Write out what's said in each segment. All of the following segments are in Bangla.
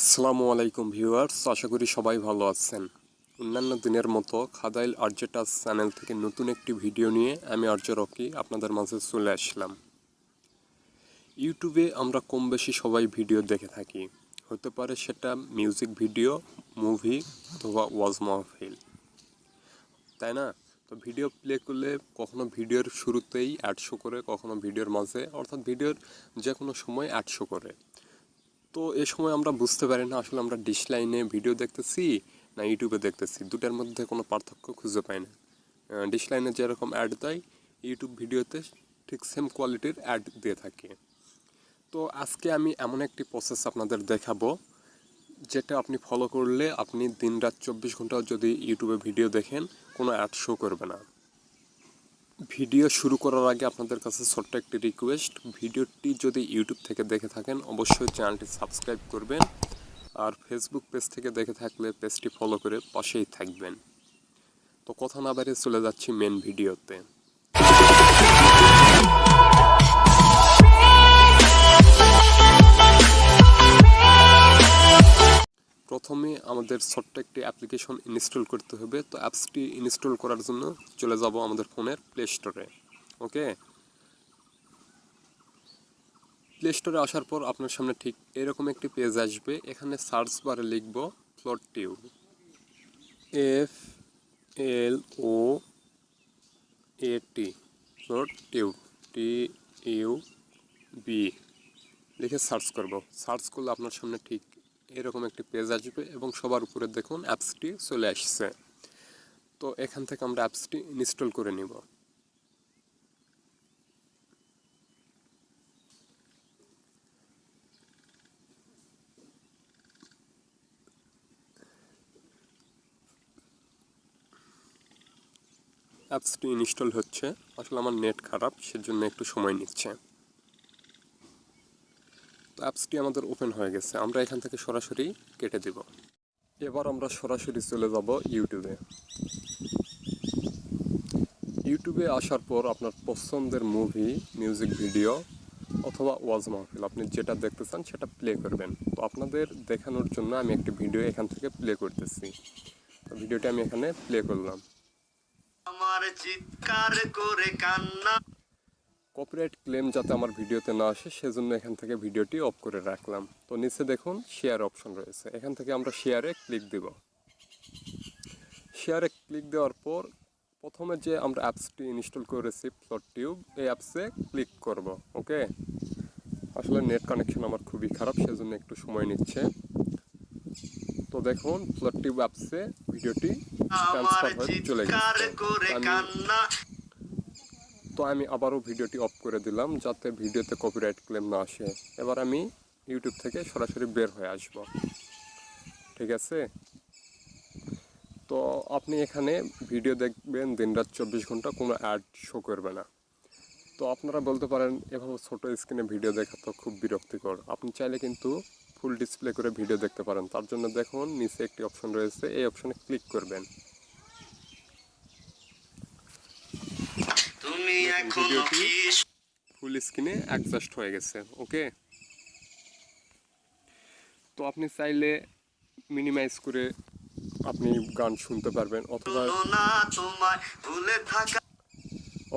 আসসালামু আলাইকুম ভিউয়ার্স, আশা করি সবাই ভালো আছেন। অন্যান্য দিনের মতো খাদাইল আরজেটাস চ্যানেল থেকে নতুন একটি ভিডিও নিয়ে আমি আর্য রকি আপনাদের মাঝে চলে আসলাম। ইউটিউবে আমরা কম বেশি সবাই ভিডিও দেখে থাকি, হতে পারে সেটা মিউজিক ভিডিও, মুভি অথবা ওয়াজ মাহফিল, তাই না? তো ভিডিও প্লে করলে কখনো ভিডিওর শুরুতেই অ্যাড শো করে, কখনো ভিডিওর মাঝে, অর্থাৎ ভিডিওর যে কোনো সময় অ্যাড শো করে। তো এ সময় আমরা বুঝতে পারি না আসলে আমরা ডিশ লাইনে ভিডিও দেখতেছি না ইউটিউবে দেখতেছি, দুটার মধ্যে কোনো পার্থক্য খুঁজে পাই না। ডিশ লাইনে যেরকম অ্যাড দেয়, ইউটিউব ভিডিওতে ঠিক সেম কোয়ালিটির অ্যাড দিয়ে থাকে। তো আজকে আমি এমন একটি প্রসেস আপনাদের দেখাবো, যেটা আপনি ফলো করলে আপনি দিনরাত 24 ঘন্টা যদি ইউটিউবে ভিডিও দেখেন, কোনো অ্যাড শো করবে না। ভিডিও শুরু করার আগে আপনাদের কাছে ছোট্ট একটি রিকোয়েস্ট, ভিডিওটি যদি ইউটিউব থেকে দেখে থাকেন অবশ্যই চ্যানেলটি সাবস্ক্রাইব করবেন, আর ফেসবুক পেজ থেকে দেখে থাকলে পেজটি ফলো করে পাশেই থাকবেন। তো কথা না বাড়িয়ে চলে যাচ্ছি মেন ভিডিওতে। প্রথমে আমাদের ছোট্ট একটি অ্যাপ্লিকেশন ইনস্টল করতে হবে। তো অ্যাপসটি ইনস্টল করার জন্য চলে যাব আমাদের ফোনের প্লে স্টোরে। ওকে, প্লে স্টোরে আসার পর আপনার সামনে ঠিক এরকম একটি পেজ আসবে। এখানে সার্চ বারে লিখব float tube, FLOAT, float tube, TUB লিখে সার্চ করব। সার্চ করলে আপনার সামনে ঠিক এরকম একটি পেজ আসবে এবং সবার উপরে দেখুন অ্যাপসটি চলে আসছে। তো এখান থেকে আমরা অ্যাপসটি ইনস্টল করে নিব। অ্যাপসটি ইনস্টল হচ্ছে, আসলে আমার নেট খারাপ সেজন্য একটু সময় নিচ্ছে। তো অ্যাপসটি আমাদের ওপেন হয়ে গেছে, আমরা এখান থেকে সরাসরি কেটে দেব। এবার আমরা সরাসরি চলে যাব ইউটিউবে। ইউটিউবে আসার পর আপনার পছন্দের মুভি, মিউজিক ভিডিও অথবা ওয়াজ মাহফিল আপনি যেটা দেখতে চান সেটা প্লে করবেন। তো আপনাদের দেখানোর জন্য আমি একটি ভিডিও এখান থেকে প্লে করতেছি। তো ভিডিওটি আমি এখানে প্লে করলাম। আমার চিৎকার করে কান্না, কপিরাইট ক্লেম যাতে আমার ভিডিওতে না আসে সেজন্য এখান থেকে ভিডিওটি অফ করে রাখলাম। তো নিচে দেখুন শেয়ার অপশন রয়েছে, এখান থেকে আমরা শেয়ারে ক্লিক দেব। শেয়ারে ক্লিক দেওয়ার পর প্রথমে যে আমরা অ্যাপসটি ইনস্টল করেছি ফ্লোট টিউব, এই অ্যাপসে ক্লিক করব। ওকে, আসলে নেট কানেকশন আমার খুবই খারাপ সেজন্য একটু সময় নিচ্ছে। তো দেখুন ফ্লোট টিউব অ্যাপসে ভিডিওটি ট্রান্সফার হয়ে চলে গেছে। তো আমি আবারও ভিডিওটি অফ করে দিলাম যাতে ভিডিওতে কপিরাইট ক্লেম না আসে। এবার আমি ইউটিউব থেকে সরাসরি বের হয়ে আসব। ঠিক আছে, তো আপনি এখানে ভিডিও দেখবেন দিনরাত 24 ঘন্টা, কোনো অ্যাড শো করবে না। তো আপনারা বলতে পারেন এভাবে ছোটো স্ক্রিনে ভিডিও দেখা তো খুব বিরক্তিকর। আপনি চাইলে কিন্তু ফুল ডিসপ্লে করে ভিডিও দেখতে পারেন। তার জন্য দেখুন নিচে একটি অপশন রয়েছে, এই অপশনে ক্লিক করবেন। ভিডিওটি ফুল স্ক্রিনে অ্যাডজাস্ট হয়ে গেছে। ওকে, তো আপনি চাইলে মিনিমাইজ করে আপনি গান শুনতে পারবেন,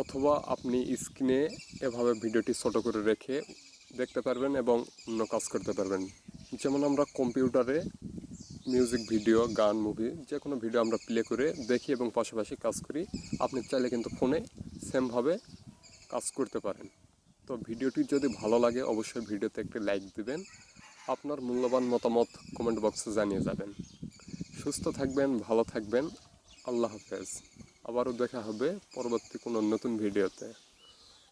অথবা আপনি স্ক্রিনে এভাবে ভিডিওটি ছোটো করে রেখে দেখতে পারবেন এবং অন্য কাজ করতে পারবেন। যেমন আমরা কম্পিউটারে মিউজিক ভিডিও, গান, মুভি যে কোনো ভিডিও আমরা প্লে করে দেখি এবং পাশাপাশি কাজ করি, আপনি চাইলে কিন্তু ফোনে সেমভাবে কাজ করতে পারেন। তো ভিডিওটি যদি ভালো লাগে অবশ্যই ভিডিওতে একটি লাইক দিবেন, আপনার মূল্যবান মতামত কমেন্ট বক্সে জানিয়ে যাবেন। সুস্থ থাকবেন, ভালো থাকবেন, আল্লাহ হাফেজ। আবারও দেখা হবে পরবর্তী কোনো নতুন ভিডিওতে।